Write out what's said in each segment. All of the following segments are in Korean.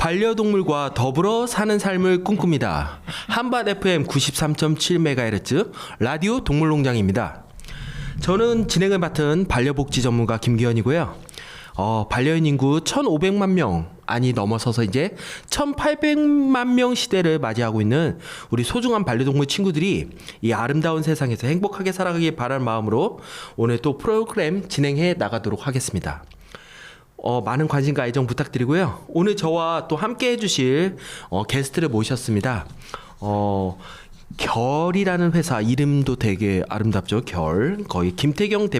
반려동물과 더불어 사는 삶을 꿈꿉니다. 한밭 FM 93.7MHz 라디오 동물농장입니다. 저는 진행을 맡은 반려복지 전문가 김기현이고요. 반려인 인구 1,500만 명 넘어서서 이제 1,800만 명 시대를 맞이하고 있는 우리 소중한 반려동물 친구들이 이 아름다운 세상에서 행복하게 살아가길 바라는 마음으로 오늘 또 프로그램 진행해 나가도록 하겠습니다. 많은 관심과 애정 부탁드리고요. 오늘 저와 또 함께 해주실 게스트를 모셨습니다. 결이라는 회사 이름도 되게 아름답죠. 결. 거의 김태경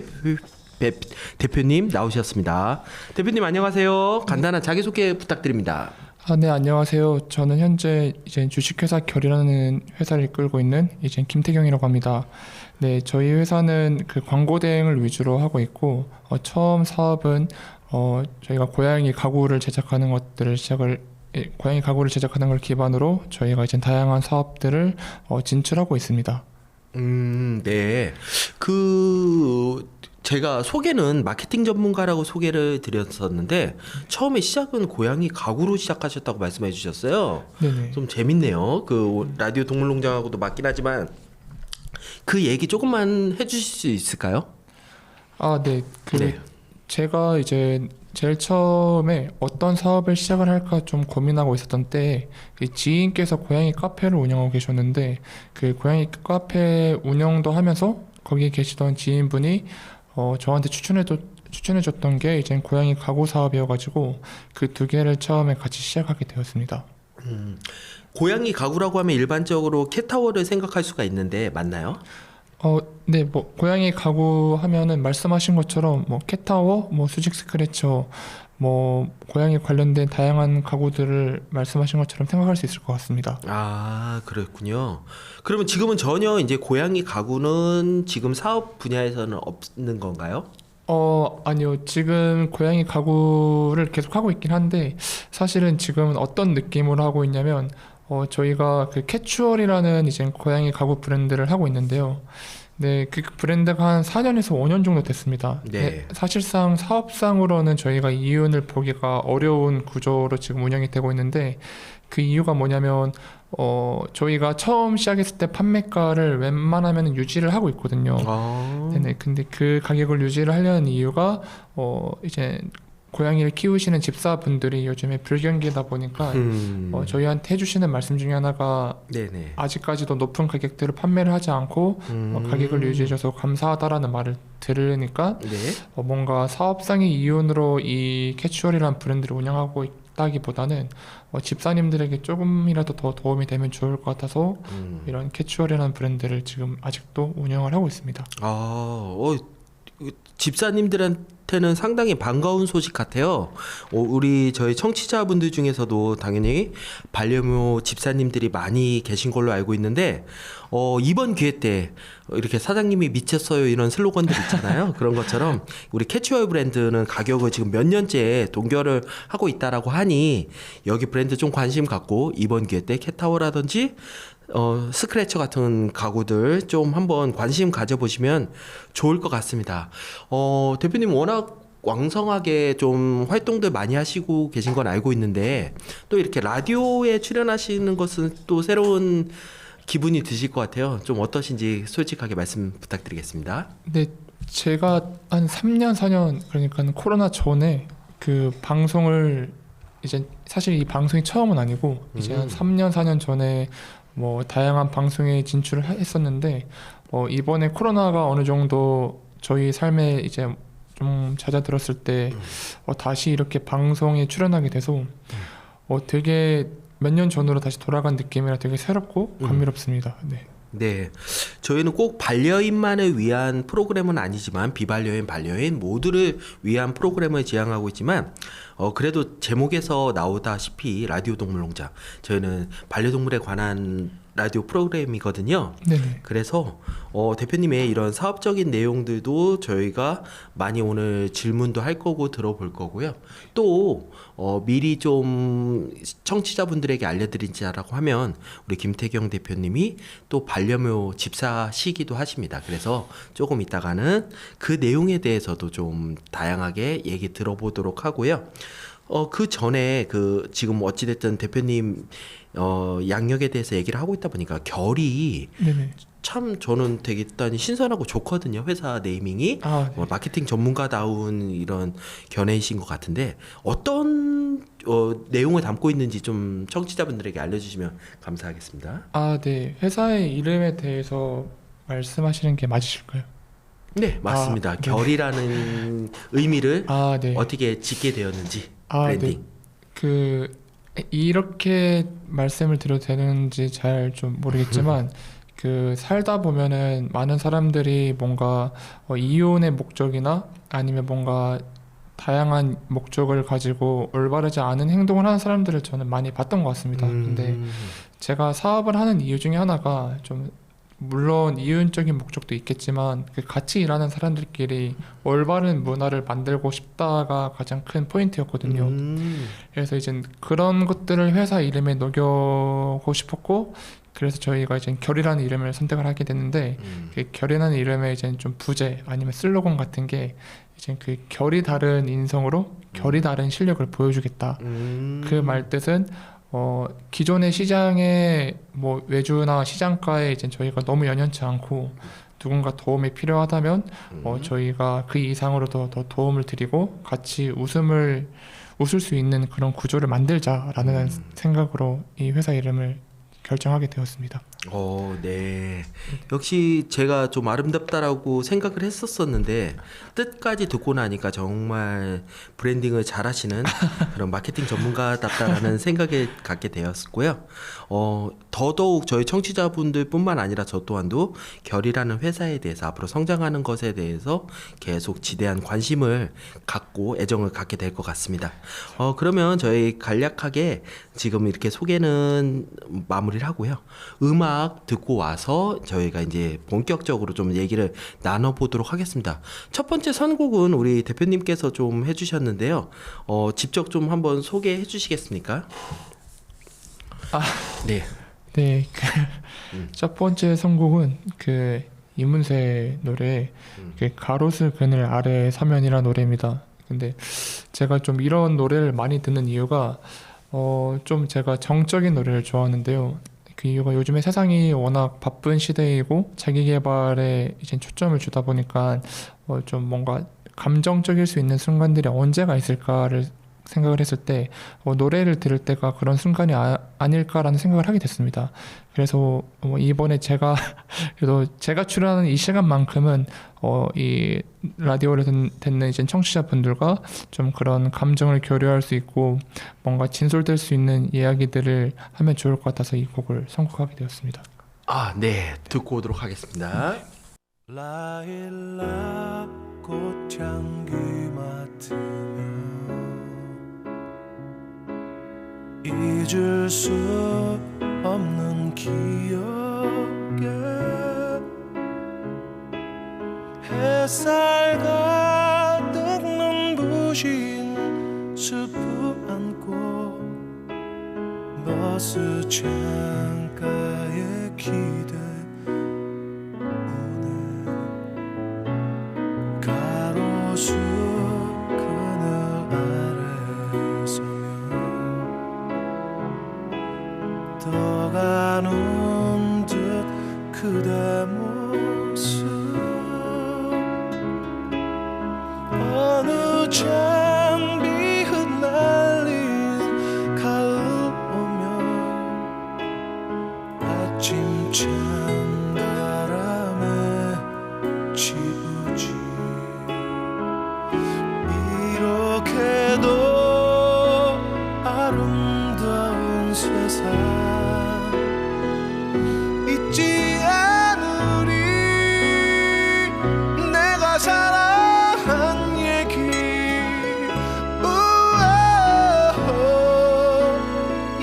대표님 나오셨습니다. 대표님 안녕하세요. 간단한 자기소개 부탁드립니다. 네, 안녕하세요. 저는 현재 이제 주식회사 결이라는 회사를 이끌고 있는 이제 김태경이라고 합니다. 네, 저희 회사는 그 광고 대행을 위주로 하고 있고, 처음 사업은 저희가 고양이 가구를 제작하는 걸 기반으로 저희가 이제 다양한 사업들을 진출하고 있습니다. 네. 제가 소개는 마케팅 전문가라고 소개를 드렸었는데 처음에 시작은 고양이 가구로 시작하셨다고 말씀해 주셨어요. 네네. 좀 재밌네요. 그 라디오 동물농장하고도 맞긴 하지만 그 얘기 조금만 해주실 수 있을까요? 네. 네. 제가 이제 제일 처음에 어떤 사업을 시작을 할까 좀 고민하고 있었던 때에 지인께서 고양이 카페를 운영하고 계셨는데 그 고양이 카페 운영도 하면서 거기에 계시던 지인분이 저한테 추천해줬던 게 이제 고양이 가구 사업이어가지고 그 두 개를 처음에 같이 시작하게 되었습니다. 고양이 가구라고 하면 일반적으로 캣타워를 생각할 수가 있는데 맞나요? 네, 고양이 가구 하면은 말씀하신 것처럼 캣타워, 수직 스크래처, 고양이 관련된 다양한 가구들을 말씀하신 것처럼 생각할 수 있을 것 같습니다. 아, 그렇군요. 그러면 지금은 전혀 이제 고양이 가구는 지금 사업 분야에서는 없는 건가요? 아니요. 지금 고양이 가구를 계속 하고 있긴 한데 사실은 지금은 어떤 느낌으로 하고 있냐면 저희가 그 캐추얼이라는 이제 고양이 가구 브랜드를 하고 있는데요. 네, 그 브랜드가 한 4년에서 5년 정도 됐습니다. 네. 사실상 사업상으로는 저희가 이윤을 보기가 어려운 구조로 지금 운영이 되고 있는데 그 이유가 뭐냐면 저희가 처음 시작했을 때 판매가를 웬만하면 유지를 하고 있거든요. 네네. 근데 그 가격을 유지를 하려는 이유가 이제 고양이를 키우시는 집사분들이 요즘에 불경기다 보니까 저희한테 해주시는 말씀 중에 하나가 네네. 아직까지도 높은 가격대로 판매를 하지 않고 가격을 유지해줘서 감사하다라는 말을 들으니까 네. 뭔가 사업상의 이윤으로 이 캐추얼이라는 브랜드를 운영하고 있다기보다는 집사님들에게 조금이라도 더 도움이 되면 좋을 것 같아서 이런 캐추얼이라는 브랜드를 지금 아직도 운영을 하고 있습니다. 집사님들한테는 상당히 반가운 소식 같아요. 저희 청취자분들 중에서도 당연히 반려묘 집사님들이 많이 계신 걸로 알고 있는데 이번 기회 때 이렇게 사장님이 미쳤어요 이런 슬로건들 있잖아요. 그런 것처럼 우리 캐치얼 브랜드는 가격을 지금 몇 년째 동결을 하고 있다라고 하니 여기 브랜드 좀 관심 갖고 이번 기회 때 캣타워라든지 스크래처 같은 가구들 좀 한번 관심 가져보시면 좋을 것 같습니다. 대표님 워낙 왕성하게 좀 활동들 많이 하시고 계신 건 알고 있는데 또 이렇게 라디오에 출연하시는 것은 또 새로운 기분이 드실 것 같아요. 좀 어떠신지 솔직하게 말씀 부탁드리겠습니다. 네, 제가 한 3년, 4년 그러니까 코로나 전에 그 방송을 이제 사실 이 방송이 처음은 아니고 이제 한 3년, 4년 전에 다양한 방송에 진출을 했었는데 이번에 코로나가 어느 정도 저희 삶에 이제 좀 잦아들었을 때 다시 이렇게 방송에 출연하게 돼서 되게 몇 년 전으로 다시 돌아간 느낌이라 되게 새롭고 감미롭습니다. 네. 네, 저희는 꼭 반려인만을 위한 프로그램은 아니지만 비반려인, 반려인 모두를 위한 프로그램을 지향하고 있지만 그래도 제목에서 나오다시피 라디오 동물농장 저희는 반려동물에 관한 라디오 프로그램이거든요. 네네. 그래서 대표님의 이런 사업적인 내용들도 저희가 많이 오늘 질문도 할 거고 들어볼 거고요. 또 미리 좀 청취자분들에게 알려드리자라고 하면 우리 김태경 대표님이 또 반려묘 집사시기도 하십니다. 그래서 조금 이따가는 그 내용에 대해서도 좀 다양하게 얘기 들어보도록 하고요. 그 전에 지금 어찌됐든 대표님 양력에 대해서 얘기를 하고 있다 보니까 결이 네네. 참 저는 되게 일단 신선하고 좋거든요. 회사 네이밍이 아, 네. 마케팅 전문가다운 이런 견해이신 것 같은데 어떤 내용을 담고 있는지 좀 청취자분들에게 알려주시면 감사하겠습니다. 아, 네. 회사의 이름에 대해서 말씀하시는 게 맞으실까요? 네, 맞습니다. 아, 네. 결이라는 의미를 아, 네. 어떻게 짓게 되었는지 아, 네. 브랜딩. 이렇게 말씀을 드려도 되는지 잘 좀 모르겠지만 살다 보면은 많은 사람들이 뭔가 이혼의 목적이나 아니면 뭔가 다양한 목적을 가지고 올바르지 않은 행동을 하는 사람들을 저는 많이 봤던 것 같습니다. 근데 제가 사업을 하는 이유 중에 하나가 좀 물론 이윤적인 목적도 있겠지만 같이 일하는 사람들끼리 올바른 문화를 만들고 싶다가 가장 큰 포인트였거든요. 그래서 이제 그런 것들을 회사 이름에 녹여고 싶었고 그래서 저희가 이제 결이라는 이름을 선택을 하게 됐는데 그 결이라는 이름에 이제 좀 부제 아니면 슬로건 같은 게 이제 그 결이 다른 인성으로 결이 다른 실력을 보여주겠다. 그 말 뜻은 기존의 시장의 뭐 외주나 시장가에 이제 저희가 너무 연연치 않고 누군가 도움이 필요하다면 저희가 그 이상으로 더 도움을 드리고 같이 웃을 수 있는 그런 구조를 만들자라는 생각으로 이 회사 이름을 결정하게 되었습니다. 네. 역시 제가 좀 아름답다라고 생각을 했었었는데 뜻까지 듣고 나니까 정말 브랜딩을 잘하시는 그런 마케팅 전문가답다라는 생각에 갖게 되었고요. 더더욱 저희 청취자분들뿐만 아니라 저 또한도 결이라는 회사에 대해서 앞으로 성장하는 것에 대해서 계속 지대한 관심을 갖고 애정을 갖게 될 것 같습니다. 그러면 저희 간략하게 지금 이렇게 소개는 마무리를 하고요. 음악 듣고 와서 저희가 이제 본격적으로 좀 얘기를 나눠보도록 하겠습니다. 첫 번째 선곡은 우리 대표님께서 좀 해주셨는데요. 직접 좀 한번 소개해 주시겠습니까? 네. 네. 첫 번째 선곡은 이문세 노래 가로수 그늘 아래 서면이라는 노래입니다. 근데 제가 좀 이런 노래를 많이 듣는 이유가 좀 제가 정적인 노래를 좋아하는데요. 그 이유가 요즘에 세상이 워낙 바쁜 시대이고 자기 개발에 이제 초점을 주다 보니까 좀 뭔가 감정적일 수 있는 순간들이 언제가 있을까를 생각을 했을 때 노래를 들을 때가 그런 순간이 아닐까라는 생각을 하게 됐습니다. 그래서 이번에 그래도 제가 출연하는 이 시간만큼은 이 라디오를 듣는 이제 청취자분들과 좀 그런 감정을 교류할 수 있고 뭔가 진솔될 수 있는 이야기들을 하면 좋을 것 같아서 이 곡을 선곡하게 되었습니다. 네. 듣고 오도록 하겠습니다. 라일락 꽃향기 맡으며 잊을 수 없는 기억에 햇살 가득 눈부신 숲을 안고 버스 창가에 기대 오네 가로수 그늘 아래 서면 떠가는 듯 그대 모습 어느 장비 흩날린 가을 오면 아침 찬바람에 지우지 이렇게도 아름다운 세상 잊지 않으리 내가 사랑한 얘기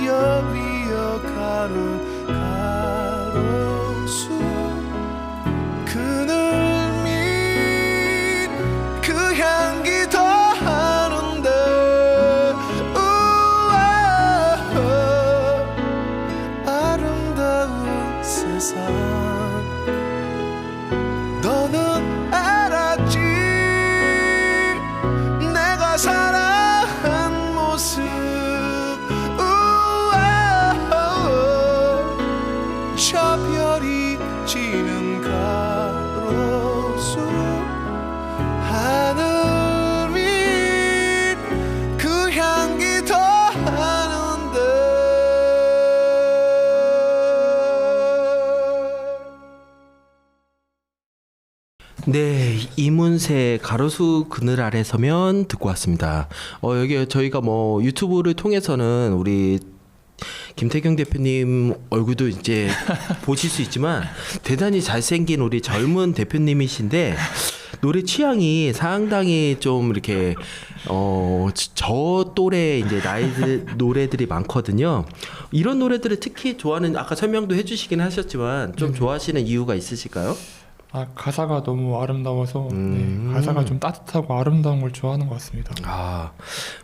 여위어 가로수 그늘 밑 그 향기 더하는데 네, 이문세 가로수 그늘 아래 서면 듣고 왔습니다. 여기 저희가 뭐 유튜브를 통해서는 우리 김태경 대표님 얼굴도 이제 보실 수 있지만 대단히 잘생긴 우리 젊은 대표님이신데 노래 취향이 상당히 좀 이렇게 저 또래 이제 나이 노래들이 많거든요. 이런 노래들을 특히 좋아하는 아까 설명도 해주시긴 하셨지만 좀 좋아하시는 이유가 있으실까요? 가사가 너무 아름다워서 네, 가사가 좀 따뜻하고 아름다운 걸 좋아하는 것 같습니다.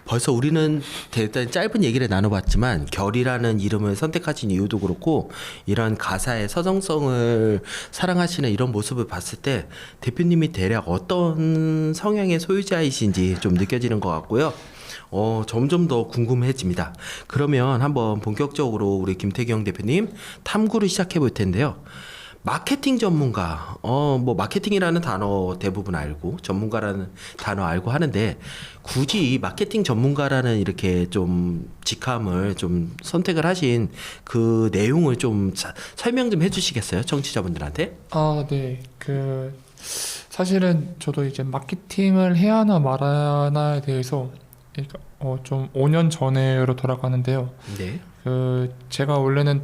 벌써 우리는 대단히 짧은 얘기를 나눠봤지만 결이라는 이름을 선택하신 이유도 그렇고 이런 가사의 서정성을 사랑하시는 이런 모습을 봤을 때 대표님이 대략 어떤 성향의 소유자이신지 좀 느껴지는 것 같고요. 점점 더 궁금해집니다. 그러면 한번 본격적으로 우리 김태경 대표님 탐구를 시작해 볼 텐데요. 마케팅 전문가, 뭐 마케팅이라는 단어 대부분 알고 전문가라는 단어 알고 하는데 굳이 이 마케팅 전문가라는 이렇게 좀 직함을 좀 선택을 하신 그 내용을 좀 설명 좀 해주시겠어요, 청취자분들한테? 네. 사실은 저도 이제 마케팅을 해야 하나 말아야 하나에 대해서 좀 5년 전으로 돌아가는데요. 네. 제가 원래는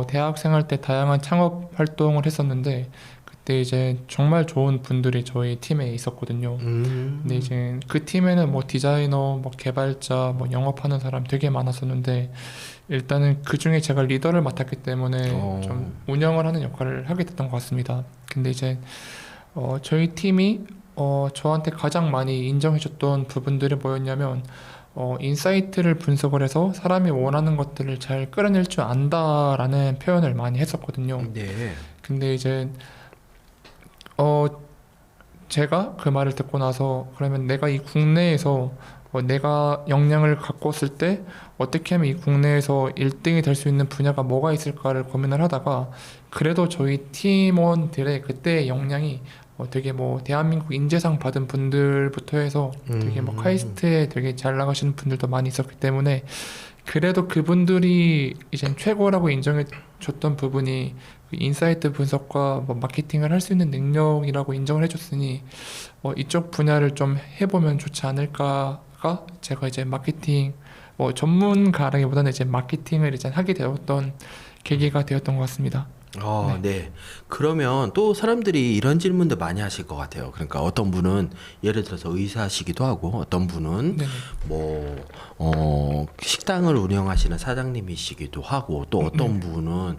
대학생 할 때 다양한 창업 활동을 했었는데 그때 이제 정말 좋은 분들이 저희 팀에 있었거든요. 근데 이제 그 팀에는 뭐 디자이너, 뭐 개발자, 뭐 영업하는 사람 되게 많았었는데 일단은 그 중에 제가 리더를 맡았기 때문에 좀 운영을 하는 역할을 하게 됐던 것 같습니다. 근데 이제 저희 팀이 저한테 가장 많이 인정해줬던 부분들이 뭐였냐면 인사이트를 분석을 해서 사람이 원하는 것들을 잘 끌어낼 줄 안다라는 표현을 많이 했었거든요. 네. 근데 이제 제가 그 말을 듣고 나서 그러면 내가 이 국내에서 내가 역량을 갖고 있을 때 어떻게 하면 이 국내에서 1등이 될 수 있는 분야가 뭐가 있을까를 고민을 하다가 그래도 저희 팀원들의 그때의 역량이 되게 뭐 대한민국 인재상 받은 분들부터 해서 되게 뭐 카이스트에 되게 잘 나가시는 분들도 많이 있었기 때문에 그래도 그분들이 이제 최고라고 인정해 줬던 부분이 그 인사이트 분석과 뭐 마케팅을 할 수 있는 능력이라고 인정을 해줬으니 이쪽 분야를 좀 해보면 좋지 않을까가 제가 이제 마케팅 전문가라기보다는 이제 마케팅을 이제 하게 되었던 계기가 되었던 것 같습니다. 네. 그러면 또 사람들이 이런 질문도 많이 하실 것 같아요. 그러니까 어떤 분은 예를 들어서 의사시기도 하고 어떤 분은 네네. 식당을 운영하시는 사장님이시기도 하고 또 어떤 분은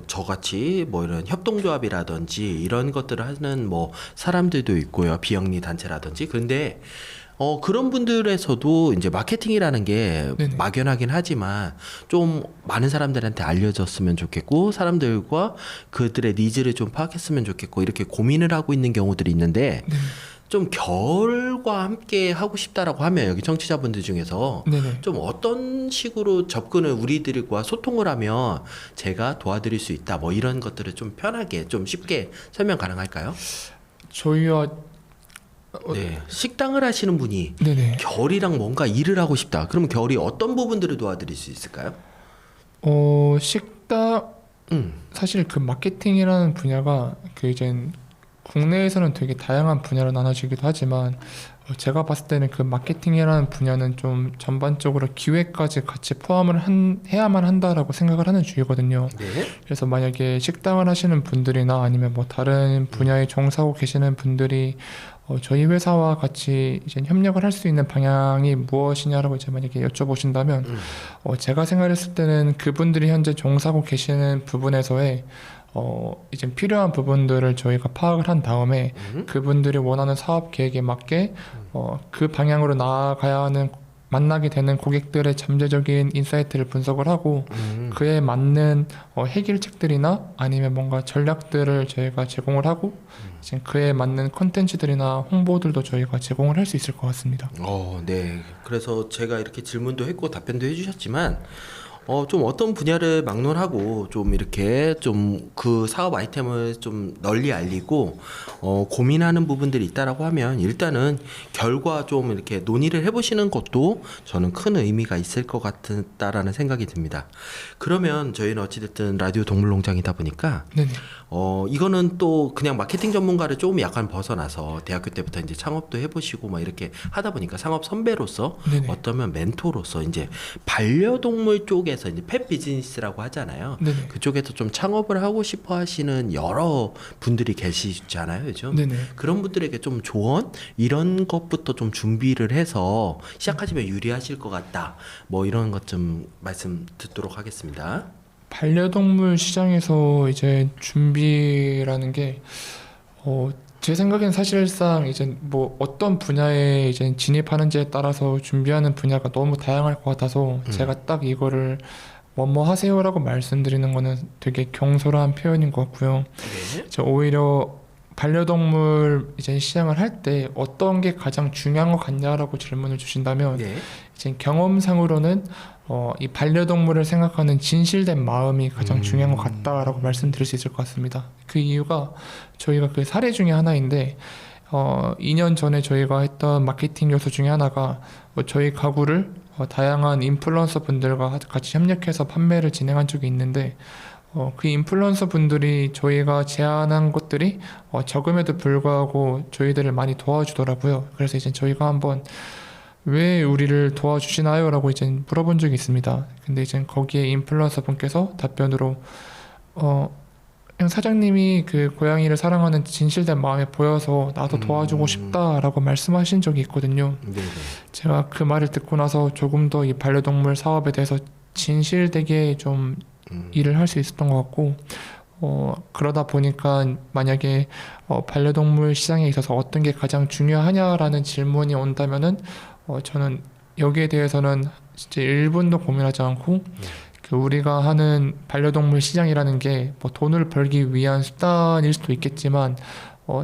저같이 뭐 이런 협동조합이라든지 이런 것들을 하는 뭐 사람들도 있고요. 비영리 단체라든지. 그런데 그런 분들에서도 이제 마케팅이라는 게 네네. 막연하긴 하지만 좀 많은 사람들한테 알려졌으면 좋겠고 사람들과 그들의 니즈를 좀 파악했으면 좋겠고 이렇게 고민을 하고 있는 경우들이 있는데 좀 결과 함께 하고 싶다라고 하면 여기 청취자분들 중에서 네네. 좀 어떤 식으로 접근을 우리들과 소통을 하면 제가 도와드릴 수 있다 뭐 이런 것들을 좀 편하게 좀 쉽게 설명 가능할까요? 저희와 네, 식당을 하시는 분이 네네. 결이랑 뭔가 일을 하고 싶다. 그러면 결이 어떤 부분들을 도와드릴 수 있을까요? 식당 사실 그 마케팅이라는 분야가 이제 국내에서는 되게 다양한 분야로 나눠지기도 하지만 제가 봤을 때는 그 마케팅이라는 분야는 좀 전반적으로 기획까지 같이 포함을 해야만 한다라고 생각을 하는 주의거든요. 네. 그래서 만약에 식당을 하시는 분들이나 아니면 뭐 다른 분야에 종사하고 계시는 분들이 저희 회사와 같이 이제 협력을 할 수 있는 방향이 무엇이냐라고 이제 만약에 여쭤보신다면 제가 생각했을 때는 그분들이 현재 종사하고 계시는 부분에서의 이제 필요한 부분들을 저희가 파악을 한 다음에 그분들이 원하는 사업 계획에 맞게 그 방향으로 나아가야 하는 만나게 되는 고객들의 잠재적인 인사이트를 분석을 하고 그에 맞는 해결책들이나 아니면 뭔가 전략들을 저희가 제공을 하고 이제 그에 맞는 콘텐츠들이나 홍보들도 저희가 제공을 할 수 있을 것 같습니다. 네. 그래서 제가 이렇게 질문도 했고 답변도 해주셨지만 좀 어떤 분야를 막론하고 좀 이렇게 좀 그 사업 아이템을 좀 널리 알리고 고민하는 부분들이 있다라고 하면 일단은 결과 좀 이렇게 논의를 해보시는 것도 저는 큰 의미가 있을 것 같다라는 생각이 듭니다. 그러면 저희는 어찌됐든 라디오 동물농장이다 보니까 네네. 이거는 또 그냥 마케팅 전문가를 조금 약간 벗어나서 대학교 때부터 이제 창업도 해보시고 막 이렇게 하다 보니까 상업 선배로서 네네. 어떠면 멘토로서 이제 반려동물 쪽에서 이제 펫 비즈니스라고 하잖아요. 네네. 그쪽에서 좀 창업을 하고 싶어 하시는 여러 분들이 계시잖아요. 요즘. 네네. 그런 분들에게 좀 조언 이런 것부터 좀 준비를 해서 시작하시면 유리하실 것 같다. 뭐 이런 것 좀 말씀 듣도록 하겠습니다. 반려동물 시장에서 이제 준비라는 게 제 생각엔 사실상 이제 뭐 어떤 분야에 이제 진입하는지에 따라서 준비하는 분야가 너무 다양할 것 같아서 제가 딱 이거를 뭐뭐 하세요라고 말씀드리는 거는 되게 경솔한 표현인 것 같고요. 네. 저 오히려 반려동물 이제 시장을 할 때 어떤 게 가장 중요한 것 같냐라고 질문을 주신다면 네. 이제 경험상으로는 이 반려동물을 생각하는 진실된 마음이 가장 중요한 것 같다라고 말씀드릴 수 있을 것 같습니다. 그 이유가 저희가 그 사례 중에 하나인데 2년 전에 저희가 했던 마케팅 요소 중에 하나가 저희 가구를 다양한 인플루언서 분들과 같이 협력해서 판매를 진행한 적이 있는데 그 인플루언서 분들이 저희가 제안한 것들이 적음에도 불구하고 저희들을 많이 도와주더라고요. 그래서 이제 저희가 한번 왜 우리를 도와주시나요? 라고 이제 물어본 적이 있습니다. 근데 이제 거기에 인플루언서 분께서 답변으로 그냥 사장님이 그 고양이를 사랑하는 진실된 마음이 보여서 나도 도와주고 싶다라고 말씀하신 적이 있거든요. 네. 제가 그 말을 듣고 나서 조금 더 이 반려동물 사업에 대해서 진실되게 좀 일을 할 수 있었던 것 같고 그러다 보니까 만약에 반려동물 시장에 있어서 어떤 게 가장 중요하냐라는 질문이 온다면은 저는 여기에 대해서는 진짜 1분도 고민하지 않고 그 우리가 하는 반려동물 시장이라는 게 뭐 돈을 벌기 위한 수단일 수도 있겠지만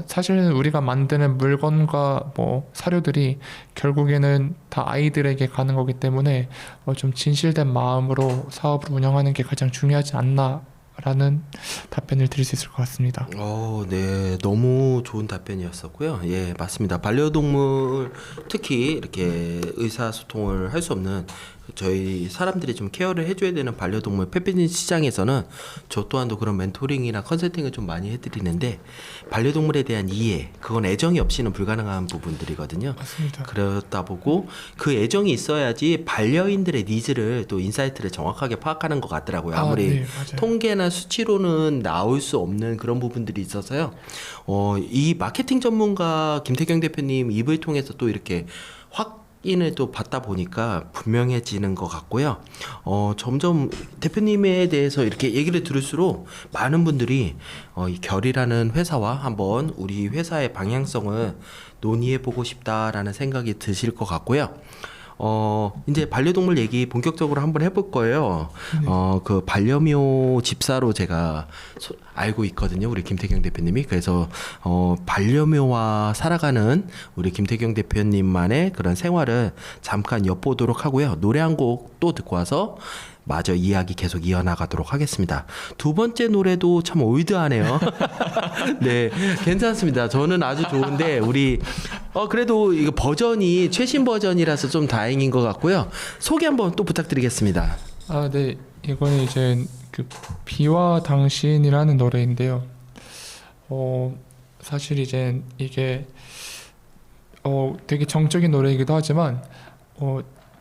사실은 우리가 만드는 물건과 뭐 사료들이 결국에는 다 아이들에게 가는 거기 때문에 좀 진실된 마음으로 사업을 운영하는 게 가장 중요하지 않나라는 답변을 드릴 수 있을 것 같습니다. 네. 너무 좋은 답변이었었고요. 예, 맞습니다. 반려동물 특히 이렇게 의사소통을 할 수 없는 저희 사람들이 좀 케어를 해줘야 되는 반려동물 펫비즈니스 시장에서는 저 또한도 그런 멘토링이나 컨설팅을 좀 많이 해드리는데 반려동물에 대한 이해, 그건 애정이 없이는 불가능한 부분들이거든요. 맞습니다. 그러다 보고 그 애정이 있어야지 반려인들의 니즈를 또 인사이트를 정확하게 파악하는 것 같더라고요. 아무리 네, 맞아요. 통계나 수치로는 나올 수 없는 그런 부분들이 있어서요. 이 마케팅 전문가 김태경 대표님 입을 통해서 또 이렇게 확인을 또 받다 보니까 분명해지는 것 같고요. 점점 대표님에 대해서 이렇게 얘기를 들을수록 많은 분들이 이 결이라는 회사와 한번 우리 회사의 방향성을 논의해보고 싶다라는 생각이 드실 것 같고요. 이제 반려동물 얘기 본격적으로 한번 해볼 거예요. 그 반려묘 집사로 제가 알고 있거든요. 우리 김태경 대표님이. 그래서 반려묘와 살아가는 우리 김태경 대표님만의 그런 생활을 잠깐 엿보도록 하고요. 노래 한 곡 또 듣고 와서 마저 이야기 계속 이어나가도록 하겠습니다. 두 번째 노래도 참 올드하네요. 네, 괜찮습니다. 저는 아주 좋은데 우리 그래도 이거 버전이 최신 버전이라서 좀 다행인 것 같고요. 소개 한번 또 부탁드리겠습니다. 네. 이거는 이제 그 비와 당신이라는 노래인데요. 사실 이제 이게 되게 정적인 노래이기도 하지만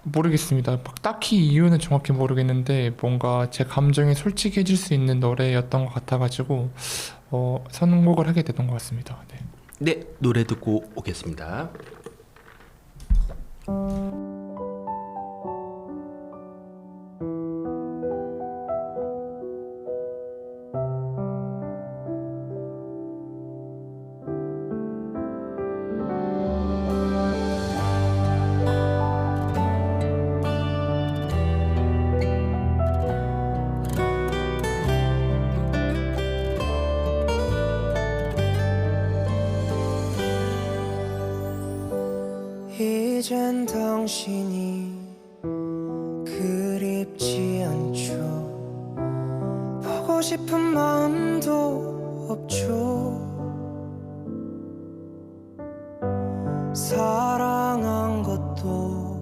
모르겠습니다. 막 딱히 이유는 정확히 모르겠는데 뭔가 제 감정이 솔직해질 수 있는 노래였던 것 같아가지고 선곡을 하게 됐던 것 같습니다. 네. 네, 노래 듣고 오겠습니다. 이젠 당신이 그립지 않게 않죠. 보고 싶은 마음도 없죠. 사랑한 것도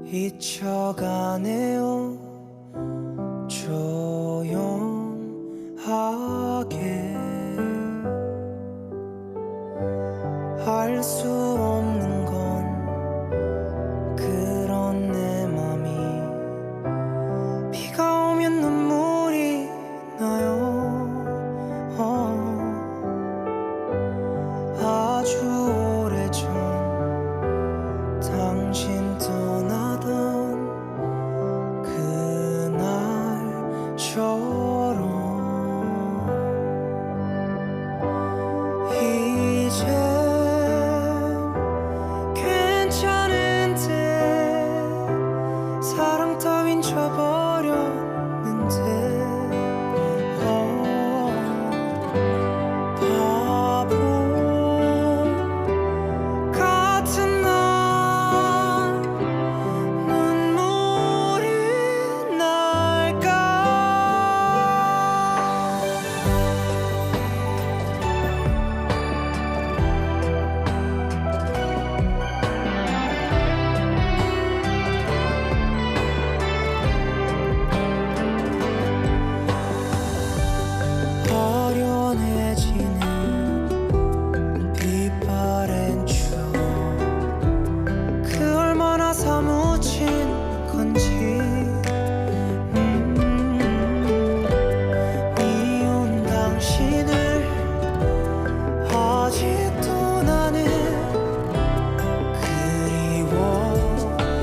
잊혀가네요. 조용하게 알 수 없는 건 그런 내 맘이 비가 오면 눈물이 나요. 아주 오래전 당신 떠나던 그날처럼 이제 괜찮은데 사랑 따윈 져버렸는데 바보 같은 난 눈물이 날까. 어련해지는 빛바랜 추억 그 얼마나 사무친 건지. 미운 당신을 아직도 나는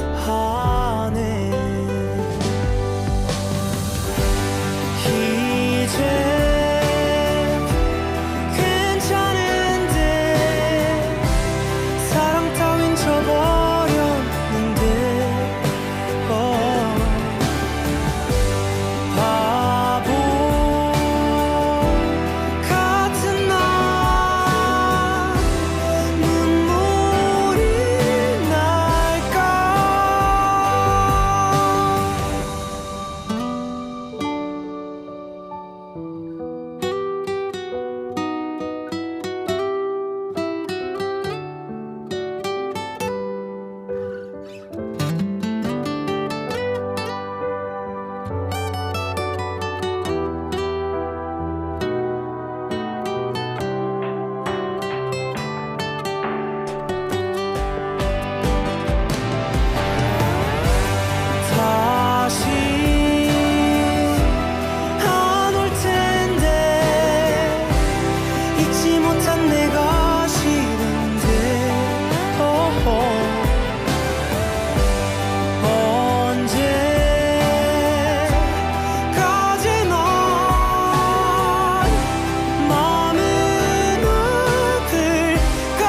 그리워하네. 이제 괜찮은데 사랑 따윈 져버렸는데 바보 같은 난 눈물이 날까. 다시 안 올 텐데 잊지 못한 내가 싫은데 언제까지 넌 마음은 아플까.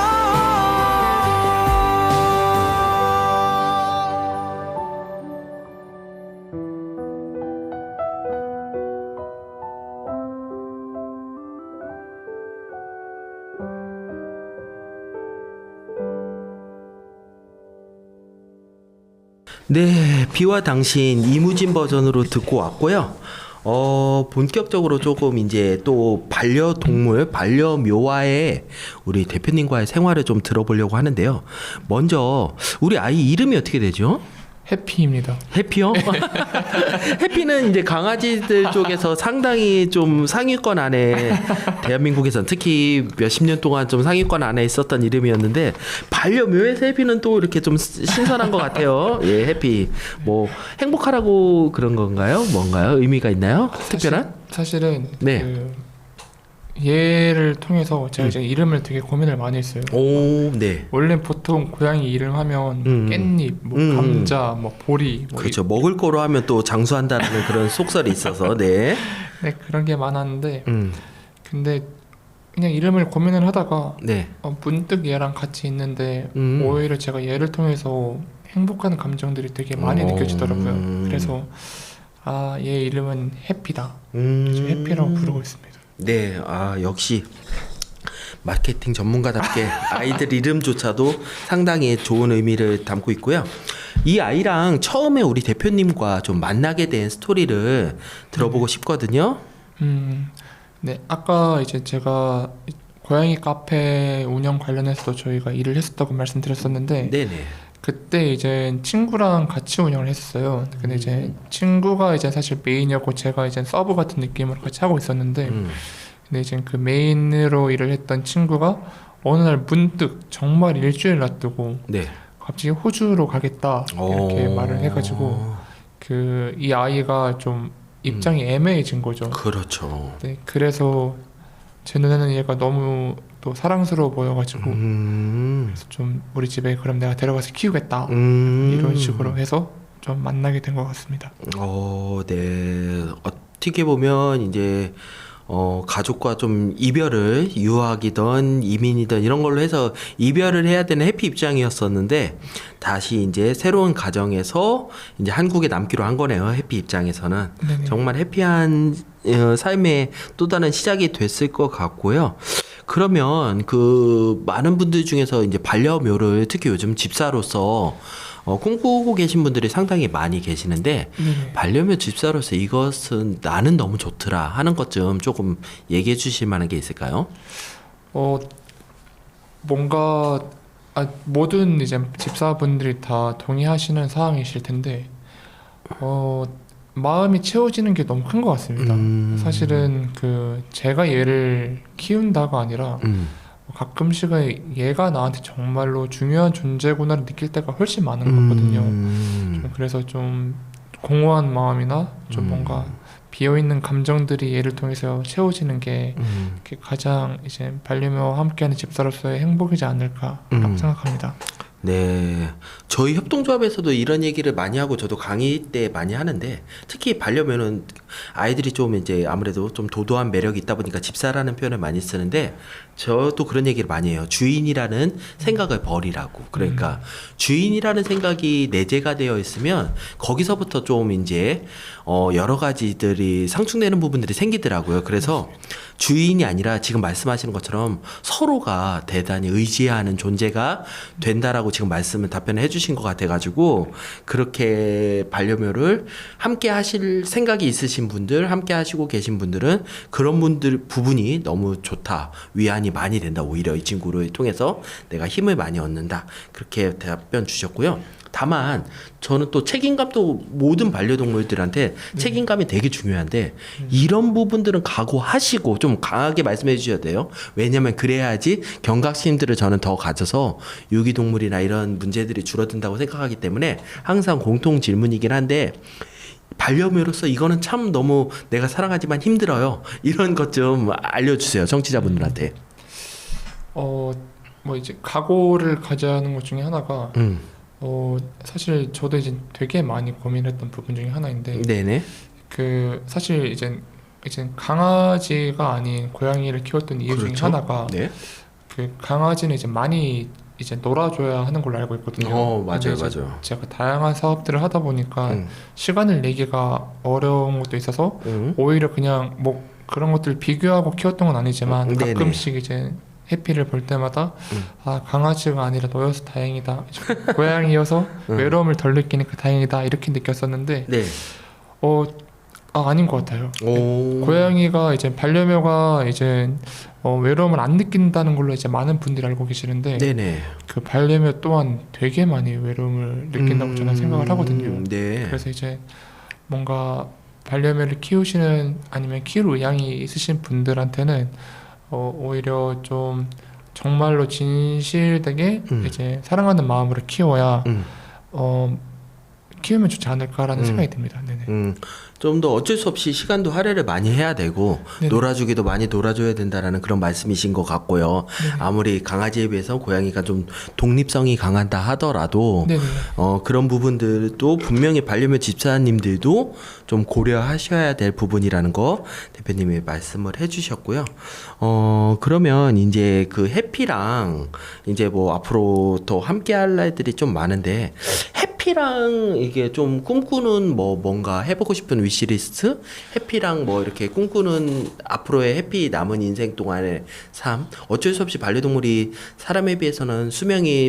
네, 비와 당신 이무진 버전으로 듣고 왔고요. 본격적으로 조금 이제 또 반려동물, 반려묘와의 우리 대표님과의 생활을 좀 들어보려고 하는데요. 먼저 우리 아이 이름이 어떻게 되죠? 해피입니다. 해피요? 해피는 이제 강아지들 쪽에서 상당히 좀 상위권 안에 대한민국에선 특히 몇십 년 동안 좀 상위권 안에 있었던 이름이었는데 반려묘에서 해피는 또 이렇게 좀 신선한 것 같아요. 예, 해피. 뭐 행복하라고 그런 건가요? 뭔가요? 의미가 있나요? 특별한? 사실은 네. 그 얘를 통해서 제가 이제 이름을 되게 고민을 많이 했어요. 오, 네. 원래 보통 고양이 이름 하면 깻잎, 뭐 감자, 뭐 보리, 뭐 그렇죠. 먹을 거로 하면 또 장수한다는 그런 속설이 있어서, 네. 네, 그런 게 많았는데 근데 그냥 이름을 고민을 하다가 네. 문득 얘랑 같이 있는데 오히려 제가 얘를 통해서 행복한 감정들이 되게 많이 느껴지더라고요. 그래서 얘 이름은 해피다. 그래서 해피라고 부르고 있습니다. 네, 역시 마케팅 전문가답게 아이들 이름조차도 상당히 좋은 의미를 담고 있고요. 이 아이랑 처음에 우리 대표님과 좀 만나게 된 스토리를 들어보고 싶거든요. 네, 아까 이제 제가 고양이 카페 운영 관련해서도 저희가 일을 했었다고 말씀드렸었는데 네네. 그때 이제 친구랑 같이 운영을 했었어요. 근데 이제 친구가 이제 사실 메인이었고 제가 이제 서브 같은 느낌으로 같이 하고 있었는데 근데 이제 그 메인으로 일을 했던 친구가 어느 날 문득 정말 일주일 놔두고 네. 갑자기 호주로 가겠다 이렇게 말을 해가지고 그 이 아이가 좀 입장이 애매해진 거죠. 그렇죠. 네, 그래서 제 눈에는 얘가 너무 또 사랑스러워 보여가지고 그래서 좀 우리 집에 그럼 내가 데려가서 키우겠다 이런 식으로 해서 좀 만나게 된 것 같습니다. 네. 어떻게 보면 이제 가족과 좀 이별을 유학이든 이민이든 이런 걸로 해서 이별을 해야 되는 해피 입장이었었는데 다시 이제 새로운 가정에서 이제 한국에 남기로 한 거네요. 해피 입장에서는 네네. 정말 해피한 삶의 또 다른 시작이 됐을 것 같고요. 그러면 그 많은 분들 중에서 이제 반려묘를 특히 요즘 집사로서 꿈꾸고 계신 분들이 상당히 많이 계시는데 네네. 반려묘 집사로서 이것은 나는 너무 좋더라 하는 것 좀 조금 얘기해 주실 만한 게 있을까요? 뭔가 모든 이제 집사분들이 다 동의하시는 사항이실 텐데 마음이 채워지는 게 너무 큰 것 같습니다. 사실은 그 제가 얘를 키운다가 아니라 가끔씩은 얘가 나한테 정말로 중요한 존재구나를 느낄 때가 훨씬 많은 거거든요. 좀 그래서 좀 공허한 마음이나 좀 뭔가 비어있는 감정들이 얘를 통해서 채워지는 게 그게 가장 이제 반려묘와 함께하는 집사로서의 행복이지 않을까라고 생각합니다. 네. 저희 협동조합에서도 이런 얘기를 많이 하고 저도 강의 때 많이 하는데 특히 반려묘는 아이들이 좀 이제 아무래도 좀 도도한 매력이 있다 보니까 집사라는 표현을 많이 쓰는데 저도 그런 얘기를 많이 해요. 주인이라는 생각을 버리라고. 그러니까 주인이라는 생각이 내재가 되어 있으면 거기서부터 좀 이제 여러 가지들이 상충되는 부분들이 생기더라고요. 그래서 주인이 아니라 지금 말씀하시는 것처럼 서로가 대단히 의지하는 존재가 된다라고 지금 답변을 해주신 것 같아가지고 그렇게 반려묘를 함께 하실 생각이 있으신 분들, 함께 하시고 계신 분들은 그런 분들 부분이 너무 좋다. 위안이 많이 된다. 오히려 이 친구를 통해서 내가 힘을 많이 얻는다. 그렇게 답변 주셨고요. 다만 저는 또 책임감도 모든 반려동물들한테 책임감이 되게 중요한데 이런 부분들은 각오하시고 좀 강하게 말씀해 주셔야 돼요. 왜냐하면 그래야지 경각심들을 저는 더 가져서 유기동물이나 이런 문제들이 줄어든다고 생각하기 때문에 항상 공통 질문이긴 한데 반려묘로서 이거는 참 너무 내가 사랑하지만 힘들어요. 이런 것 좀 알려주세요. 청취자분들한테. 뭐 이제 각오를 가져야 하는 것 중에 하나가 사실 저도 이제 되게 많이 고민했던 부분 중에 하나인데 네네. 그 사실 이제 강아지가 아닌 고양이를 키웠던 이유 중에 그렇죠. 하나가 네. 그 강아지는 이제 많이 이제 놀아줘야 하는 걸로 알고 있거든요. 맞아요, 근데 이제 맞아요. 제가 다양한 사업들을 하다 보니까 시간을 내기가 어려운 것도 있어서 오히려 그냥 뭐 그런 것들 비교하고 키웠던 건 아니지만 네네. 가끔씩 이제 해피를 볼 때마다 강아지가 아니라 너여서 다행이다. 고양이여서 외로움을 덜 느끼니까 다행이다. 이렇게 느꼈었는데 네. 아닌 것 같아요. 오. 고양이가 이제 반려묘가 이제 외로움을 안 느낀다는 걸로 이제 많은 분들이 알고 계시는데 네네. 그 반려묘 또한 되게 많이 외로움을 느낀다고 저는 생각을 하거든요. 네. 그래서 이제 뭔가 반려묘를 키우시는 아니면 키울 의향이 있으신 분들한테는 오히려 좀 정말로 진실되게 이제 사랑하는 마음으로 키워야 키우면 좋지 않을까라는 생각이 듭니다. 네네. 좀 더 어쩔 수 없이 시간도 할애를 많이 해야 되고 네네. 놀아주기도 많이 놀아줘야 된다라는 그런 말씀이신 것 같고요. 네네. 아무리 강아지에 비해서 고양이가 좀 독립성이 강하다 하더라도 네네. 그런 부분들도 분명히 반려묘 집사님들도 좀 고려하셔야 될 부분이라는 거 대표님이 말씀을 해주셨고요. 그러면 이제 그 해피랑 이제 뭐 앞으로 더 함께 할 날들이 좀 많은데 해피 해피랑 이게 좀 꿈꾸는 뭐 뭔가 해보고 싶은 위시리스트, 해피랑 뭐 이렇게 꿈꾸는 앞으로의 해피 남은 인생 동안의 삶. 어쩔 수 없이 반려동물이 사람에 비해서는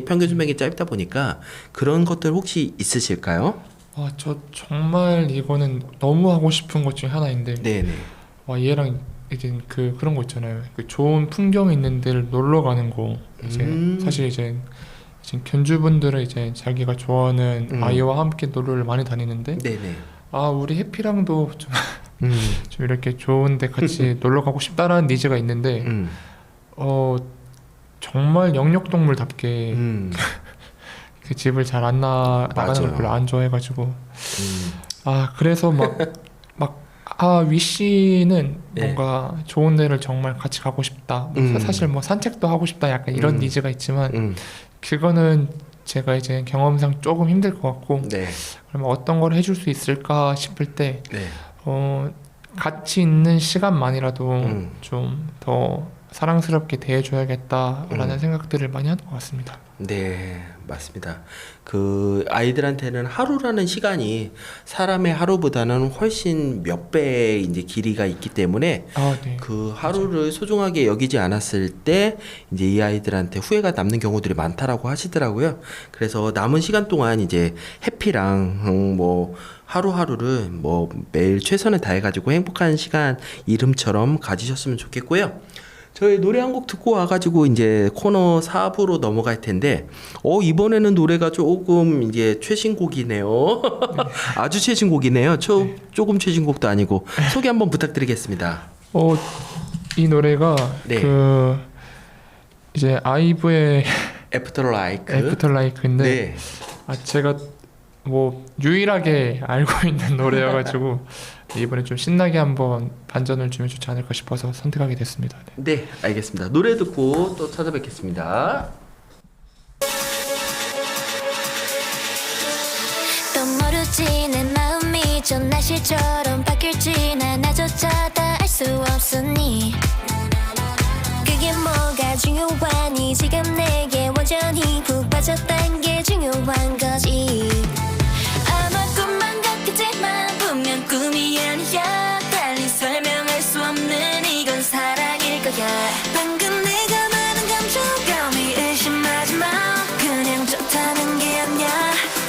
평균 수명이 짧다 보니까 그런 것들 혹시 있으실까요? 저 정말 이거는 너무 하고 싶은 것 중에 하나인데 네네. 얘랑 이제 그런 거 있잖아요. 그 좋은 풍경이 있는 데를 놀러 가는 거. 이제 사실 이제 지금 견주분들은 이제 자기가 좋아하는 아이와 함께 놀러를 많이 다니는데 네네. 우리 해피랑도 좀, 음. 좀 이렇게 좋은 데 같이 놀러 가고 싶다라는 니즈가 있는데 정말 영역동물답게 그 집을 잘 안 나가는 걸 맞아요. 별로 안 좋아해가지고 그래서 위씨는 네. 뭔가 좋은 데를 정말 같이 가고 싶다. 사실 뭐 산책도 하고 싶다. 약간 이런 니즈가 있지만 그거는 제가 이제 경험상 조금 힘들 것 같고 네. 그러면 어떤 걸 해줄 수 있을까 싶을 때 네. 같이 있는 시간만이라도 음. 좀 더 사랑스럽게 대해줘야겠다라는 생각들을 많이 하는 것 같습니다. 네, 맞습니다. 그 아이들한테는 하루라는 시간이 사람의 하루보다는 훨씬 몇 배의 이제 길이가 있기 때문에 네. 그 하루를 소중하게 여기지 않았을 때 이제 이 아이들한테 후회가 남는 경우들이 많다라고 하시더라고요. 그래서 남은 시간 동안 이제 해피랑 뭐 하루하루를 뭐 매일 최선을 다해가지고 행복한 시간 이름처럼 가지셨으면 좋겠고요. 저희 노래 한 곡 듣고 와가지고 이제 코너 4부로 넘어갈 텐데, 이번에는 노래가 조금 이제 최신곡이네요. 아주 최신곡이네요. 조금 최신곡도 아니고 소개 한번 부탁드리겠습니다. 이 노래가 네. 이제 아이브의 After Like. 애프터 라이크인데 네. 제가 뭐 유일하게 알고 있는 노래여가지고 이번에 좀 신나게 한번 반전을 주면 좋지 않을까 싶어서 선택하게 됐습니다. 네. 네, 알겠습니다. 노래 듣고 또 찾아뵙겠습니다. 또 모르지 내 마음이 좀 날씨처럼 바뀔지 난 나조차 다 알 수 없으니 그게 뭐가 중요하니 지금 내게 완전히 푹 빠졌단 게 중요한 거지 아마 꿈만 같겠지만 분명 꿈이 아니야 달리 설명할 수 없는 이건 사랑일 거야 방금 내가 말한 감정감이 의심하지 마 그냥 좋다는 게 아니야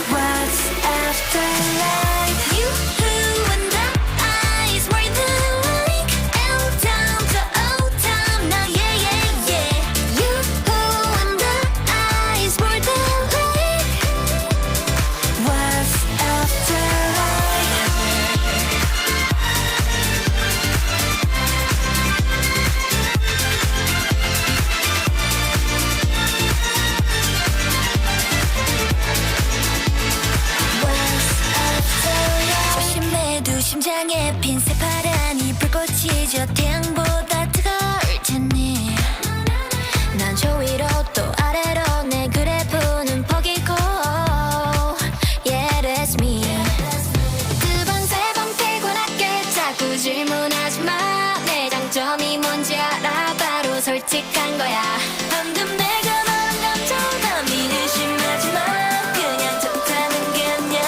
What's after life? You who and I is more than like L down to O down now yeah yeah yeah You who and I is more than like What's after life? 조심해도 심장에 핀 새파란 이 불꽃이 저 태양보다 뜨거울 테니 난 저 위로 또 아래로 내 그래프는 포기고 Yeah that's me 두 번 세 번 피곤하게 자꾸 질문하지 마내 장점이 뭔지 알아 바로 솔직한 거야 방금 내가 말한 감정감이 의심하지 마 그냥 좋다는 게 아니야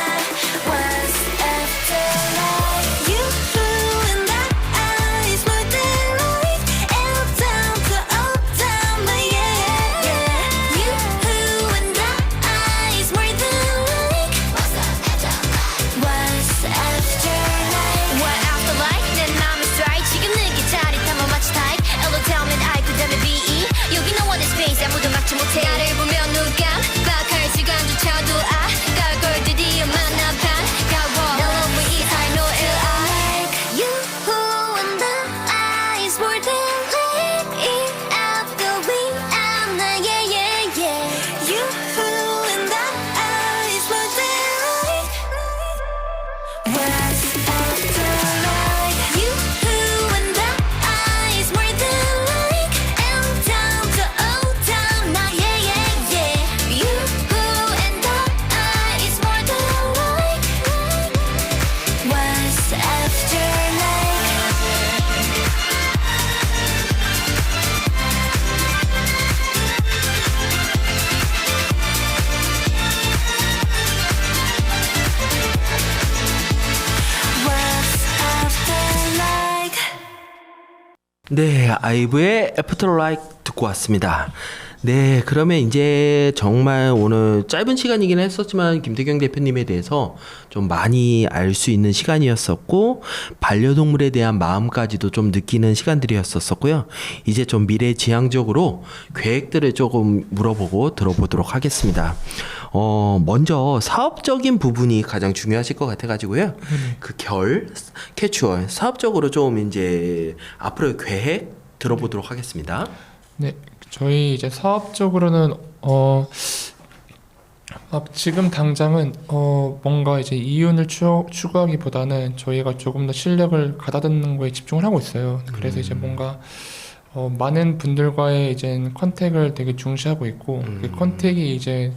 What's after life? You who and I is more than like L down to O down my yeah yeah You who and I is more than like What's after life? What's after life? What after life? 내 맘은 strike 지금 느낀 짜릿함은 마치 type L로 태우면 I 그다음에 BE 여기 너와 내 space 아무도 막지 못해 나를 보면 눈 깜빡할 시간조차도 아까울 걸 드디어 만나 반가워 널 너무 이상해 no like You who and I is more than like it outgoing I'm not yeah yeah yeah You who and I is more than like What's after life? You who and I is more than like L down to O down now yeah yeah yeah You who and I is more than like What's after life? 네, 아이브의 After Like 듣고 왔습니다. 네, 그러면 이제 정말 오늘 짧은 시간이긴 했었지만 김태경 대표님에 대해서 좀 많이 알 수 있는 시간이었었고 반려동물에 대한 마음까지도 좀 느끼는 시간들이었었고요. 이제 좀 미래지향적으로 계획들을 조금 물어보고 들어보도록 하겠습니다. 먼저 사업적인 부분이 가장 중요하실 것 같아가지고요. 그 캐추얼 사업적으로 좀 이제 앞으로의 계획 들어보도록 하겠습니다. 네, 저희 이제 사업적으로는 막 지금 당장은 뭔가 이제 이윤을 추구하기보다는 저희가 조금 더 실력을 가다듬는 거에 집중을 하고 있어요. 그래서 이제 뭔가 많은 분들과의 이제 컨택을 되게 중시하고 있고 그 컨택이 이제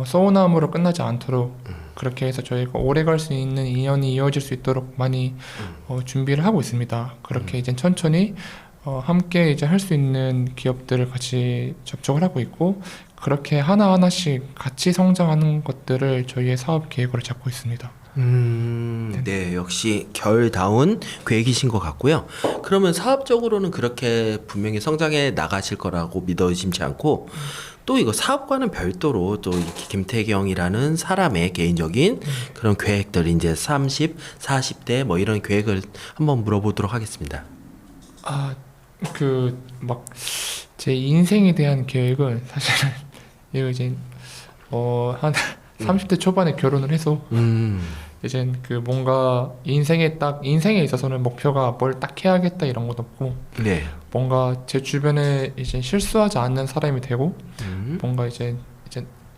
서운함으로 끝나지 않도록 그렇게 해서 저희가 오래 갈 수 있는 인연이 이어질 수 있도록 많이 준비를 하고 있습니다. 그렇게 이제 천천히 함께 이제 할 수 있는 기업들을 같이 접촉을 하고 있고 그렇게 하나하나씩 같이 성장하는 것들을 저희의 사업 계획으로 잡고 있습니다. 네, 역시 결다운 계획이신 것 같고요. 그러면 사업적으로는 그렇게 분명히 성장해 나가실 거라고 믿어 의심치 않고 또 이거 사업과는 별도로 또 이렇게 김태경이라는 사람의 개인적인 그런 계획들 이제 30, 40대 뭐 이런 계획을 한번 물어보도록 하겠습니다. 그 막 제 인생에 대한 계획은 사실은 이거 이제 한 30대 초반에 결혼을 해서 이제 그 뭔가 인생에 있어서는 목표가 뭘 딱 해야겠다 이런 것도 없고 네. 뭔가 제 주변에 이제 실수하지 않는 사람이 되고 뭔가 이제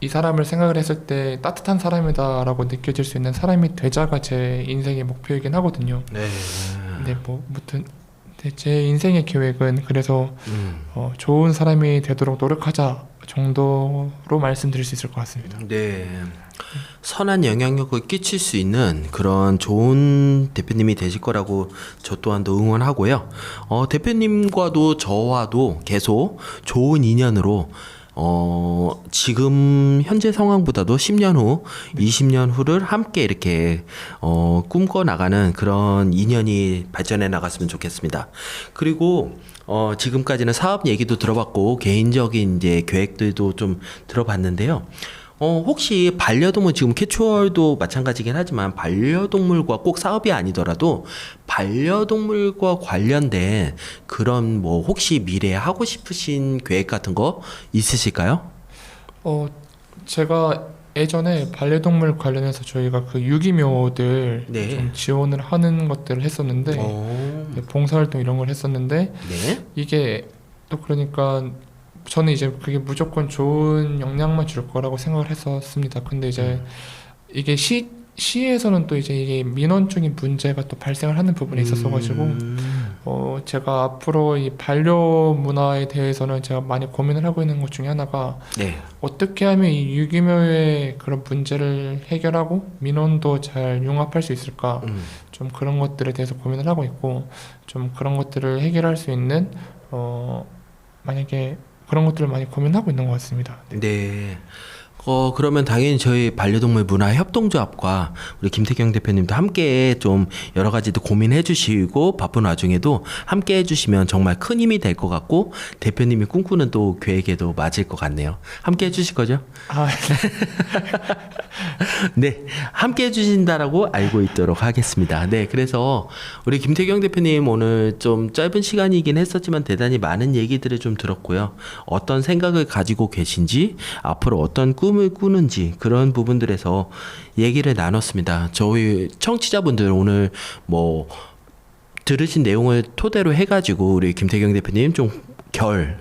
이 사람을 생각을 했을 때 따뜻한 사람이다라고 느껴질 수 있는 사람이 되자가 제 인생의 목표이긴 하거든요. 네. 근데 뭐 아무튼 제 인생의 계획은 그래서 좋은 사람이 되도록 노력하자 정도로 말씀드릴 수 있을 것 같습니다. 네. 선한 영향력을 끼칠 수 있는 그런 좋은 대표님이 되실 거라고 저 또한도 응원하고요. 대표님과도 저와도 계속 좋은 인연으로 지금 현재 상황보다도 10년 후, 20년 후를 함께 이렇게 꿈꿔 나가는 그런 인연이 발전해 나갔으면 좋겠습니다. 그리고 지금까지는 사업 얘기도 들어봤고 개인적인 이제 계획들도 좀 들어봤는데요. 혹시 반려동물 지금 캐추얼도 마찬가지긴 하지만 반려동물과 꼭 사업이 아니더라도 반려동물과 관련된 그런 뭐 혹시 미래에 하고 싶으신 계획 같은 거 있으실까요? 제가 예전에 반려동물 관련해서 저희가 그 유기묘들 네. 좀 지원을 하는 것들을 했었는데 봉사활동 이런 걸 했었는데 네. 이게 또 그러니까 저는 이제 그게 무조건 좋은 영향만 줄 거라고 생각을 했었습니다. 근데 이제 이게 시에서는 또 이제 이게 민원적인 문제가 또 발생을 하는 부분이 있었어가지고 제가 앞으로 이 반려 문화에 대해서는 제가 많이 고민을 하고 있는 것 중에 하나가 네. 어떻게 하면 이 유기묘의 그런 문제를 해결하고 민원도 잘 융합할 수 있을까 좀 그런 것들에 대해서 고민을 하고 있고 좀 그런 것들을 해결할 수 있는 만약에 그런 것들을 많이 고민하고 있는 것 같습니다. 네. 그러면 당연히 저희 반려동물 문화 협동조합과 우리 김태경 대표님도 함께 좀 여러 가지도 고민해 주시고 바쁜 와중에도 함께 해 주시면 정말 큰 힘이 될 것 같고 대표님이 꿈꾸는 또 계획에도 맞을 것 같네요. 함께 해 주실 거죠? 네. 함께 해 주신다라고 알고 있도록 하겠습니다. 네. 그래서 우리 김태경 대표님 오늘 좀 짧은 시간이긴 했었지만 대단히 많은 얘기들을 좀 들었고요. 어떤 생각을 가지고 계신지 앞으로 어떤 꿈을 꾸는지 그런 부분들에서 얘기를 나눴습니다. 저희 청취자분들 오늘 뭐 들으신 내용을 토대로 해가지고 우리 김태경 대표님 좀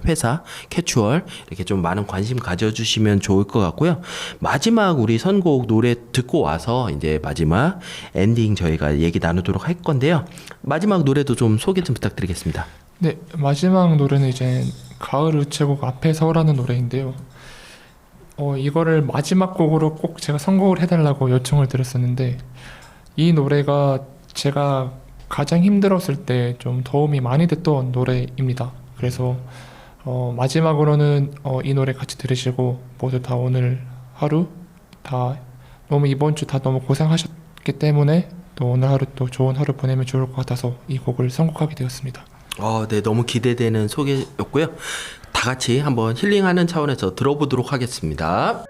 회사 캐추얼 이렇게 좀 많은 관심 가져주시면 좋을 것 같고요. 마지막 우리 선곡 노래 듣고 와서 이제 마지막 엔딩 저희가 얘기 나누도록 할 건데요. 마지막 노래도 좀 소개 좀 부탁드리겠습니다. 네, 마지막 노래는 이제 가을 우체국 앞에서라는 노래인데요. 이거를 마지막 곡으로 꼭 제가 선곡을 해달라고 요청을 드렸었는데 이 노래가 제가 가장 힘들었을 때 좀 도움이 많이 됐던 노래입니다. 그래서 마지막으로는 이 노래 같이 들으시고 모두 다 오늘 하루 다 너무 이번 주 다 너무 고생하셨기 때문에 또 오늘 하루 또 좋은 하루 보내면 좋을 것 같아서 이 곡을 선곡하게 되었습니다. 네, 너무 기대되는 소개였고요. 다 같이 한번 힐링하는 차원에서 들어보도록 하겠습니다.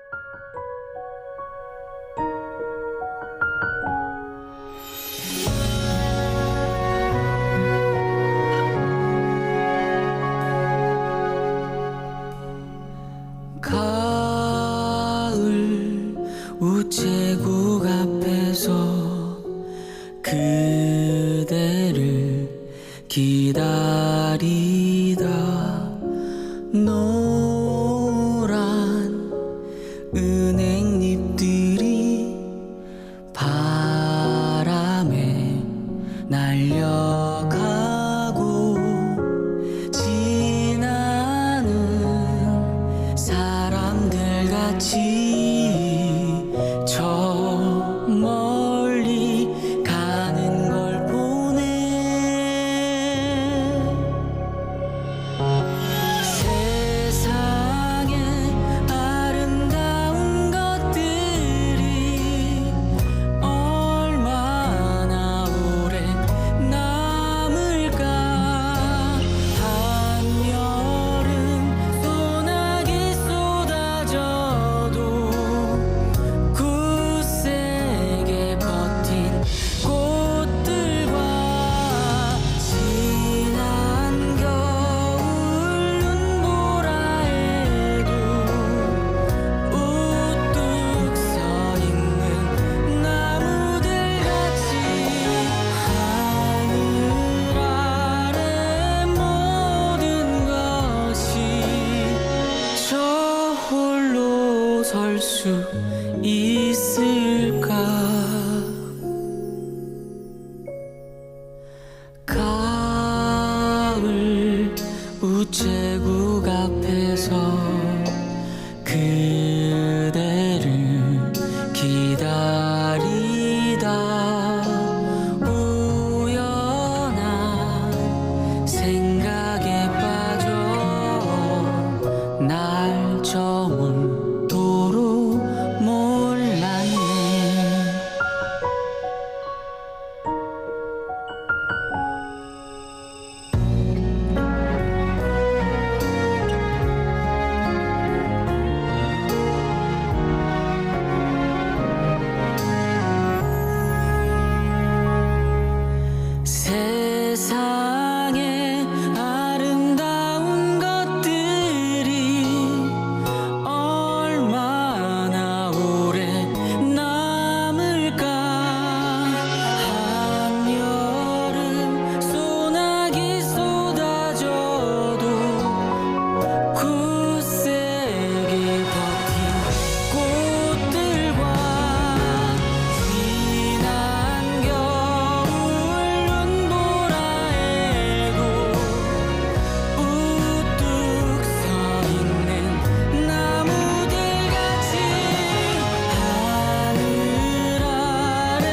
가을 우체국 앞에서 그대를 기다리다 노란 은행잎들이 바람에 날려가고 지나는 사람들 같이 저 멀리 가는 걸 보네. 세상에 아름다운 것들이 얼마나 오래 남을까. 한여름 소나기 쏟아져도 굳세게 버틴 꽃들과 지난 겨울 눈보라에도 우뚝 서 있는 나무들 같이 하늘 아래 모든 것이 저 홀로 설 수 있을까. 가을 우체국 앞에서 그대를 기다리다 우연한 생각에 빠져 날 저물도록 몰랐네. 세상에 아름다운 것들이 얼마나 오래 남을까. 한여름 소나기 쏟아져도 굳세게 버틴 꽃들과 지난 겨울 눈보라에도 우뚝 서 있는 나무들 같이 하늘 아래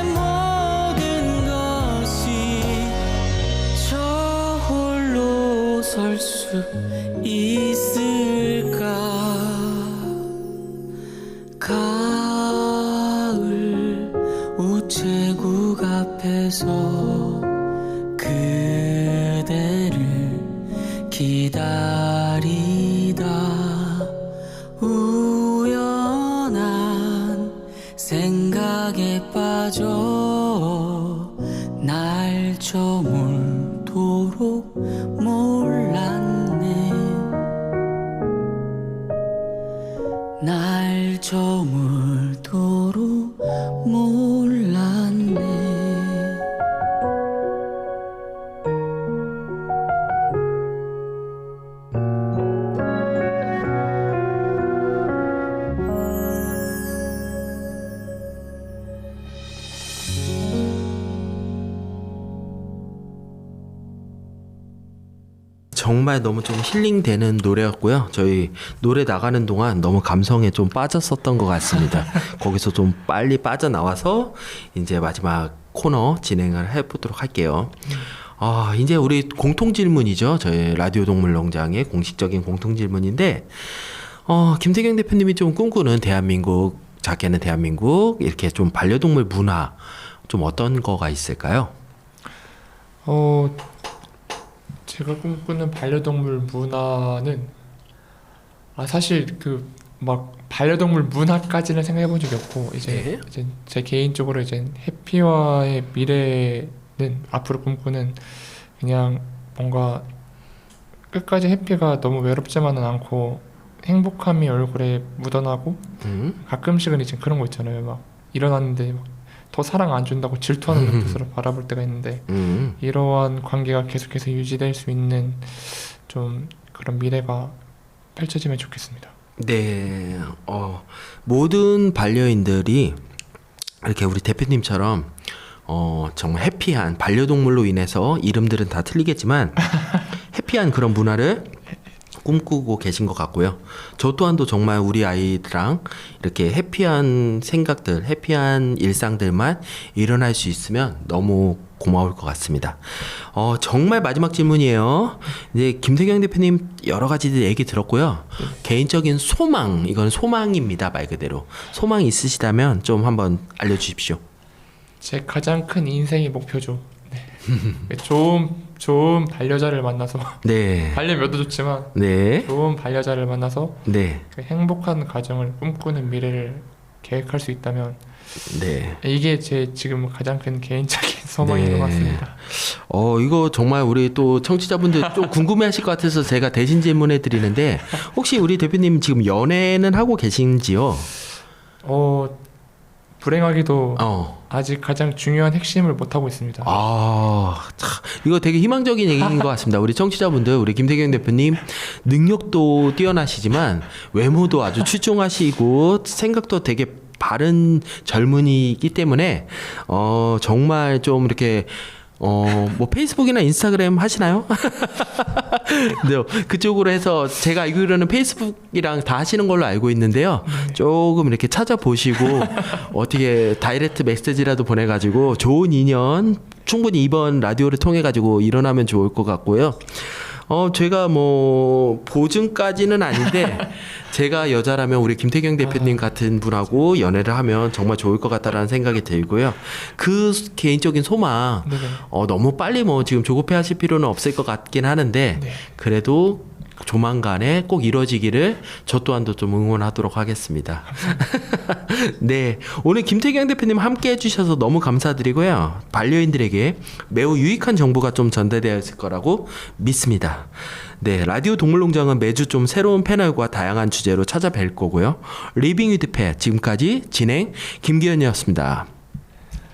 모든 것이 저 홀로 설 수 있을까. 가을 우체국 앞에서 그대를 기다리다 우연한 생각에 빠져 날 저물도록 몰랐네. 날 저물도록 몰랐네. 정말 너무 좀 힐링되는 노래였고요. 저희 노래 나가는 동안 너무 감성에 좀 빠졌었던 것 같습니다. 거기서 좀 빨리 빠져나와서 이제 마지막 코너 진행을 해보도록 할게요. 이제 우리 공통 질문이죠. 저희 라디오 동물농장의 공식적인 공통 질문인데, 김태경 대표님이 좀 꿈꾸는 대한민국, 작게는 대한민국, 이렇게 좀 반려동물 문화, 좀 어떤 거가 있을까요? 제가 꿈꾸는 반려동물 문화는 사실 그 막 반려동물 문화까지는 생각해 본 적이 없고 네. 이제 제 개인적으로 이제 해피와의 미래는 앞으로 꿈꾸는 그냥 뭔가 끝까지 해피가 너무 외롭지만은 않고 행복함이 얼굴에 묻어나고 가끔씩은 이제 그런 거 있잖아요. 막 일어났는데 막 더 사랑 안 준다고 질투하는 눈빛으로 바라볼 때가 있는데 이러한 관계가 계속해서 유지될 수 있는 좀 그런 미래가 펼쳐지면 좋겠습니다. 네, 모든 반려인들이 이렇게 우리 대표님처럼 정말 해피한 반려동물로 인해서 이름들은 다 틀리겠지만 해피한 그런 문화를 꿈꾸고 계신 것 같고요. 저 또한도 정말 우리 아이들랑 이렇게 해피한 생각들, 해피한 일상들만 일어날 수 있으면 너무 고마울 것 같습니다. 정말 마지막 질문이에요. 이제 김태경 대표님 여러 가지 얘기 들었고요. 개인적인 소망, 이건 소망입니다. 말 그대로. 소망 있으시다면 좀 한번 알려주십시오. 제 가장 큰 인생의 목표죠. 네. 좋은 반려자를 만나서 네. 반려묘도 좋지만 네. 좋은 반려자를 만나서 네. 그 행복한 가정을 꿈꾸는 미래를 계획할 수 있다면 네. 이게 제 지금 가장 큰 개인적인 소망인 네. 것 같습니다. 이거 정말 우리 또 청취자분들 좀 궁금해하실 것 같아서 제가 대신 질문해 드리는데 혹시 우리 대표님 지금 연애는 하고 계신지요? 불행하게도 아직 가장 중요한 핵심을 못 하고 있습니다. 참, 이거 되게 희망적인 얘기인 것 같습니다. 우리 청취자분들, 우리 김태경 대표님 능력도 뛰어나시지만 외모도 아주 출중하시고 생각도 되게 바른 젊은이기 때문에 정말 좀 이렇게 뭐 페이스북이나 인스타그램 하시나요? 네, 그쪽으로 해서 제가 알기로는 페이스북이랑 다 하시는 걸로 알고 있는데요. 조금 이렇게 찾아보시고 어떻게 다이렉트 메시지라도 보내가지고 좋은 인연 충분히 이번 라디오를 통해 가지고 일어나면 좋을 것 같고요. 제가 뭐 보증까지는 아닌데 제가 여자라면 우리 김태경 대표님 같은 분하고 연애를 하면 정말 좋을 것 같다라는 생각이 들고요. 그 개인적인 소망 네네. 너무 빨리 뭐 지금 조급해하실 필요는 없을 것 같긴 하는데 네. 그래도 조만간에 꼭 이루어지기를 저 또한도 좀 응원하도록 하겠습니다. 네, 오늘 김태경 대표님 함께 해주셔서 너무 감사드리고요. 반려인들에게 매우 유익한 정보가 좀 전달되었을 거라고 믿습니다. 네, 라디오 동물농장은 매주 좀 새로운 패널과 다양한 주제로 찾아뵐 거고요. 리빙 위드 펫 지금까지 진행 김기현이었습니다.